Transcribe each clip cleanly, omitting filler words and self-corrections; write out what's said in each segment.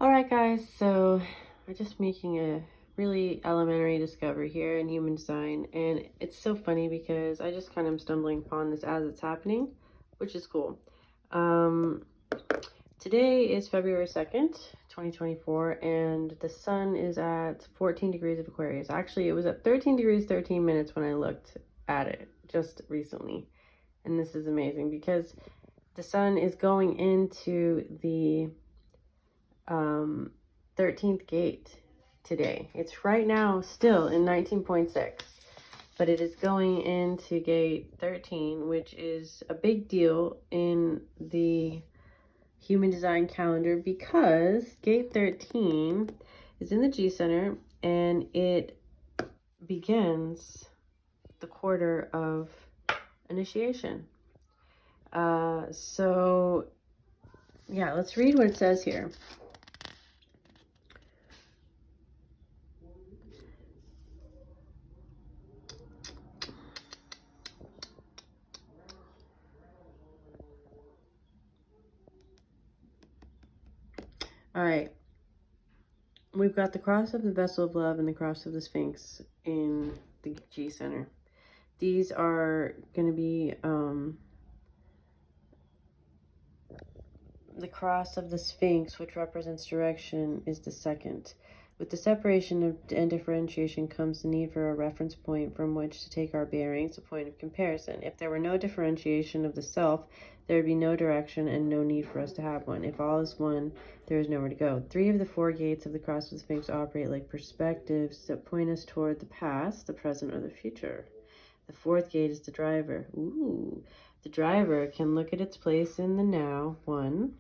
Alright guys, so we're just making a really elementary discovery here in human design, and it's so funny because I just kind of am stumbling upon this as it's happening, which is cool. Today is February 2nd, 2024, and the sun is at 14 degrees of Aquarius. Actually, it was at 13 degrees 13 minutes when I looked at it just recently. And this is amazing because the sun is going into the 13th gate today. It's right now still in 19.6, but it is going into gate 13, which is a big deal in the human design calendar because gate 13 is in the G center and it begins the quarter of initiation. So yeah, let's read what it says here. All right, we've got the cross of the vessel of love and the cross of the Sphinx in the G center. These are going to be the cross of the Sphinx, which represents direction, is the second. With the separation and differentiation comes the need for a reference point from which to take our bearings, a point of comparison. If there were no differentiation of the self, there would be no direction and no need for us to have one. If all is one, there is nowhere to go. 3 of the 4 gates of the cross of the Sphinx operate like perspectives that point us toward the past, the present, or the future. The 4th gate is the driver. Ooh. The driver can look at its place in the now, 1.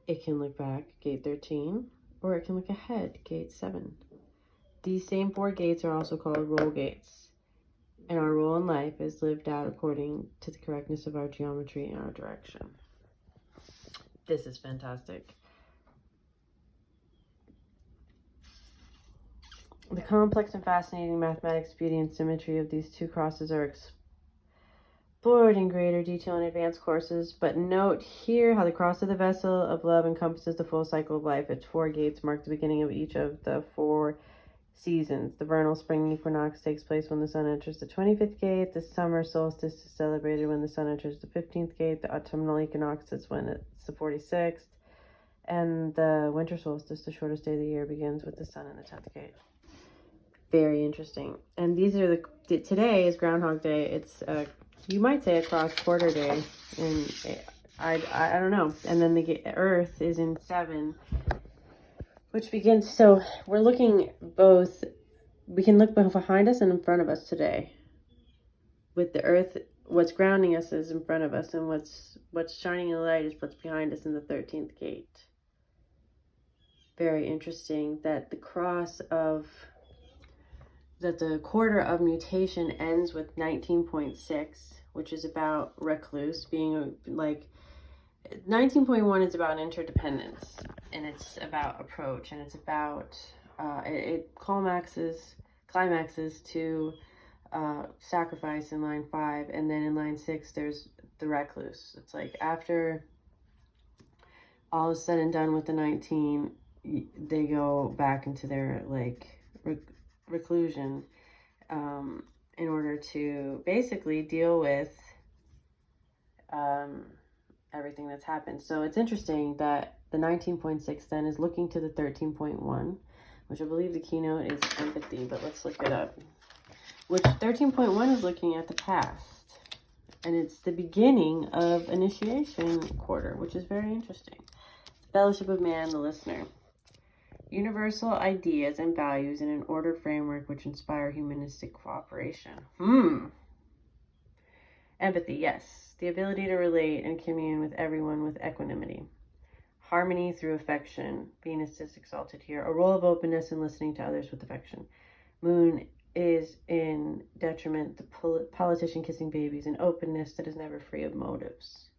It can look back, gate 13, or it can look ahead, gate 7. These same 4 gates are also called role gates, and our role in life is lived out according to the correctness of our geometry and our direction. This is fantastic. The complex and fascinating mathematics, beauty, and symmetry of these 2 crosses are explored in greater detail in advanced courses, but note here how the cross of the vessel of love encompasses the full cycle of life. Its 4 gates mark the beginning of each of the 4 seasons. The vernal spring equinox takes place when the sun enters the 25th gate. The summer solstice is celebrated when the sun enters the 15th gate. The autumnal equinox is when it's the 46th. And the winter solstice, the shortest day of the year, begins with the sun in the 10th gate. Very interesting. And these are today is Groundhog Day. It's you might say a cross quarter day, and I don't know. And then the Earth is in 7, which begins. So we're looking both. We can look both behind us and in front of us today. With the Earth, what's grounding us is in front of us, and what's shining in the light is what's behind us in the 13th gate. Very interesting that the quarter of mutation ends with 19.6, which is about recluse, being like 19.1 is about interdependence, and it's about approach, and it's about it climaxes to sacrifice in line 5, and then in line 6 there's the recluse. It's like after all is said and done with the 19, they go back into their like reclusion in order to basically deal with everything that's happened. So it's interesting that the 19.6 then is looking to the 13.1, which I believe the keynote is empathy, but let's look it up. Which 13.1 is looking at the past, and it's the beginning of initiation quarter, which is very interesting. Fellowship of Man, the listener. Universal ideas and values in an ordered framework which inspire humanistic cooperation. Empathy, yes. The ability to relate and commune with everyone with equanimity. Harmony through affection. Venus is exalted here. A role of openness and listening to others with affection. Moon is in detriment, the politician kissing babies, and openness that is never free of motives.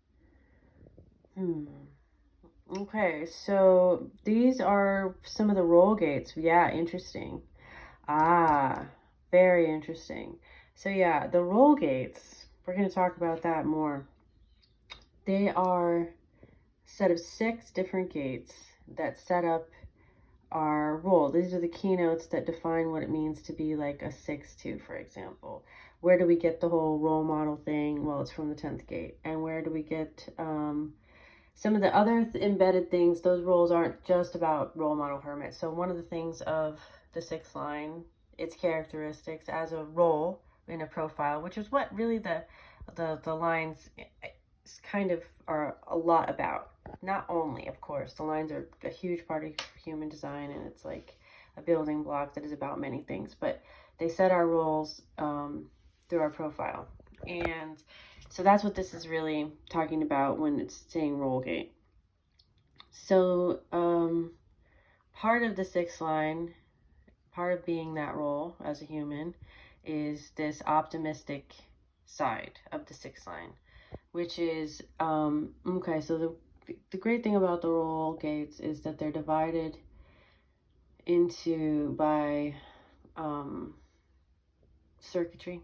Okay, so these are some of the role gates. Yeah, interesting. Very interesting. So yeah, the role gates, we're going to talk about that more. They are set of 6 different gates that set up our role. These are the keynotes that define what it means to be like a 6-2, for example. Where do we get the whole role model thing? Well, it's from the 10th gate. And where do we get some of the other embedded things? Those roles aren't just about role model hermit. So one of the things of the 6th line, its characteristics as a role in a profile, which is what really the lines kind of are a lot about. Not only, of course, the lines are a huge part of human design, and it's like a building block that is about many things, but they set our roles through our profile. And so that's what this is really talking about when it's saying role gate. So part of the 6th line, part of being that role as a human, is this optimistic side of the 6th line, which is, okay, so the great thing about the role gates is that they're divided into by circuitry,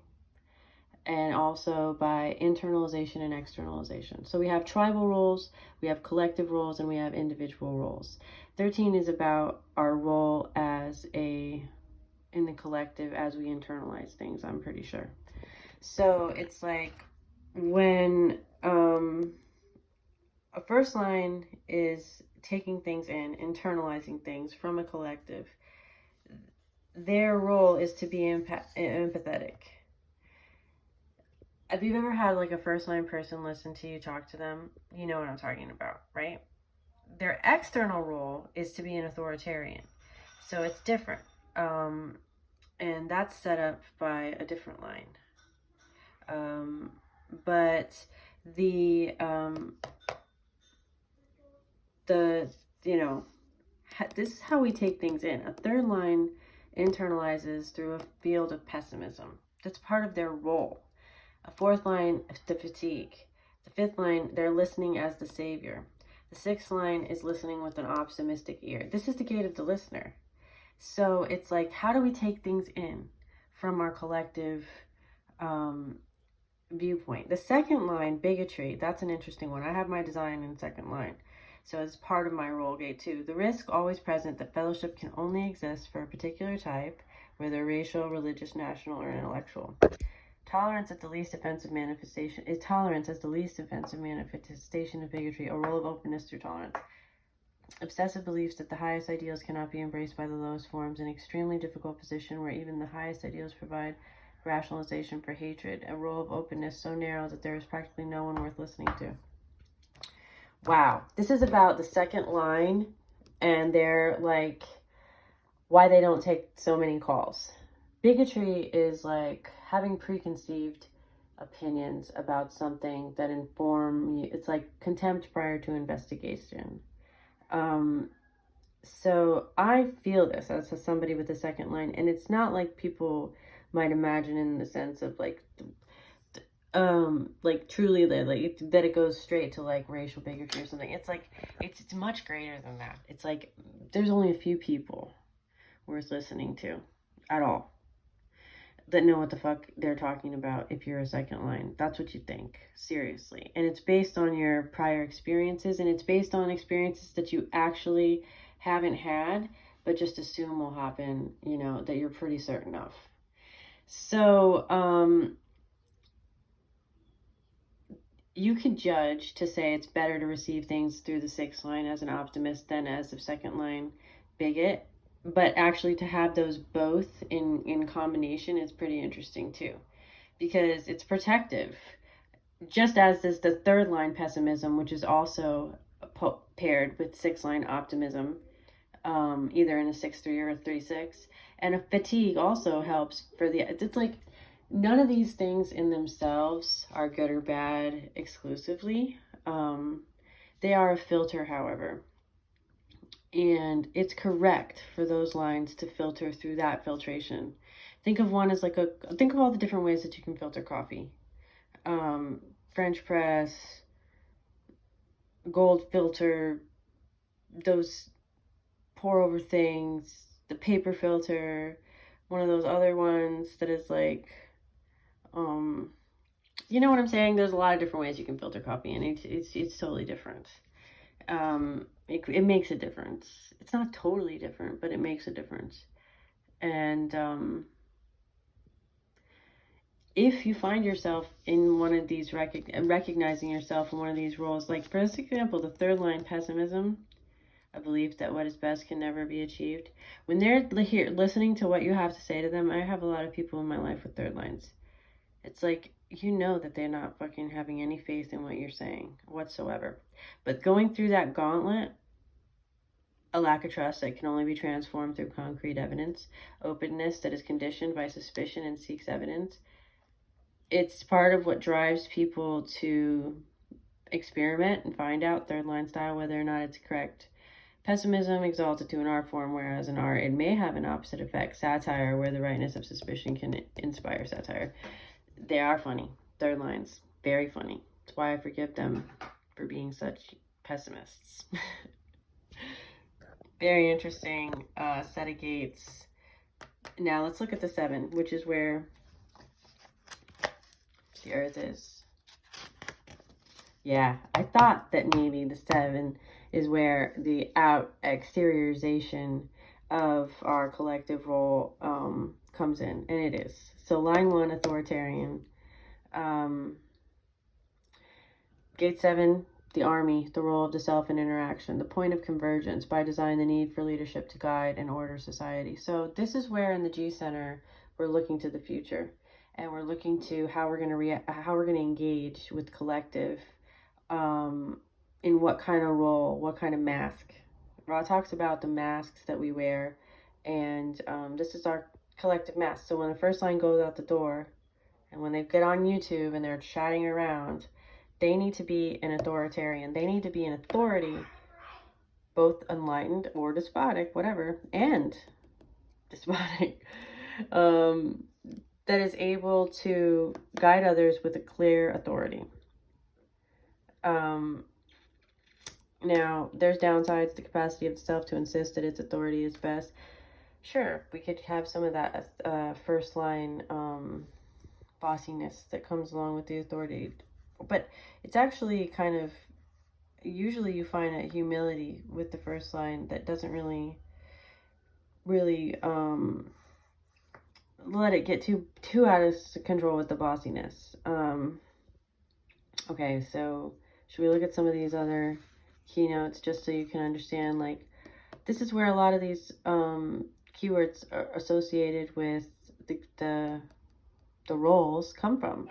and also by internalization and externalization. So we have tribal roles, we have collective roles, and we have individual roles. 13 is about our role as in the collective as we internalize things, I'm pretty sure. So it's like when a first line is taking things in, internalizing things from a collective, their role is to be empathetic. If you've ever had like a first line person listen to you talk to them, you know what I'm talking about, right? Their external role is to be an authoritarian. So it's different. And that's set up by a different line. But the you know, this is how we take things in. A third line internalizes through a field of pessimism. That's part of their role. A fourth line, the fatigue. The fifth line, they're listening as the savior. The 6th line is listening with an optimistic ear. This is the gate of the listener. So it's like, how do we take things in from our collective viewpoint? The 2nd line, bigotry, that's an interesting one. I have my design in 2nd line. So it's part of my role gate too. The risk always present that fellowship can only exist for a particular type, whether racial, religious, national, or intellectual. Tolerance at the least offensive manifestation is tolerance as the least offensive manifestation of bigotry, a role of openness through tolerance. Obsessive beliefs that the highest ideals cannot be embraced by the lowest forms, an extremely difficult position where even the highest ideals provide rationalization for hatred, a role of openness so narrow that there is practically no one worth listening to. Wow, this is about the 2nd line, and they're like, why they don't take so many calls. Bigotry is like having preconceived opinions about something that inform you. It's like contempt prior to investigation. So I feel this as somebody with the 2nd line, and it's not like people might imagine in the sense of like truly like that it goes straight to like racial bigotry or something. It's like it's much greater than that. It's like there's only a few people worth listening to at all that know what the fuck they're talking about if you're a 2nd line. That's what you think, seriously. And it's based on your prior experiences, and it's based on experiences that you actually haven't had, but just assume will happen, you know, that you're pretty certain of. So, you could judge to say it's better to receive things through the 6th line as an optimist than as a 2nd line bigot. But actually to have those both in combination is pretty interesting too, because it's protective. Just as is the 3rd line pessimism, which is also paired with 6th line optimism, either in a 6-3 or a 3-6. And a fatigue also helps for it's like none of these things in themselves are good or bad exclusively. They are a filter, however. And it's correct for those lines to filter through that filtration. Think of one as like think of all the different ways that you can filter coffee. French press, gold filter, those pour over things, the paper filter, one of those other ones that is like, you know what I'm saying? There's a lot of different ways you can filter coffee, and it's totally different. it makes a difference. It's not totally different, but it makes a difference. And if you find yourself in one of these, recognizing yourself in one of these roles, like for example, the third line, pessimism, a belief that what is best can never be achieved. When they're here listening to what you have to say to them, I have a lot of people in my life with third lines. It's like, you know that they're not fucking having any faith in what you're saying whatsoever. But going through that gauntlet, a lack of trust that can only be transformed through concrete evidence, openness that is conditioned by suspicion and seeks evidence. It's part of what drives people to experiment and find out third line style whether or not it's correct. Pessimism exalted to an art form, whereas in art it may have an opposite effect. Satire, where the rightness of suspicion can inspire satire. They are funny. Third lines, very funny. That's why I forgive them for being such pessimists. Very interesting set of gates. Now let's look at the 7, which is where the Earth is. Yeah, I thought that maybe the 7 is where the exteriorization of our collective role comes in, and it is. So line 1, authoritarian. Gate 7, the army, the role of the self in interaction, the point of convergence, by design, the need for leadership to guide and order society. So this is where in the G Center we're looking to the future, and we're looking to how we're going to engage with collective, in what kind of role, what kind of mask. Ra talks about the masks that we wear, and this is our collective mask. So when the first line goes out the door, and when they get on YouTube and they're chatting around, they need to be an authoritarian. They need to be an authority, both enlightened or despotic, whatever, and despotic, that is able to guide others with a clear authority. Now, there's downsides, the capacity of the self to insist that its authority is best. Sure, we could have some of that first line bossiness that comes along with the authority. But it's actually kind of, usually you find a humility with the first line that doesn't really let it get too out of control with the bossiness. Okay, so should we look at some of these other keynotes just so you can understand, like, this is where a lot of these keywords are associated with the roles come from.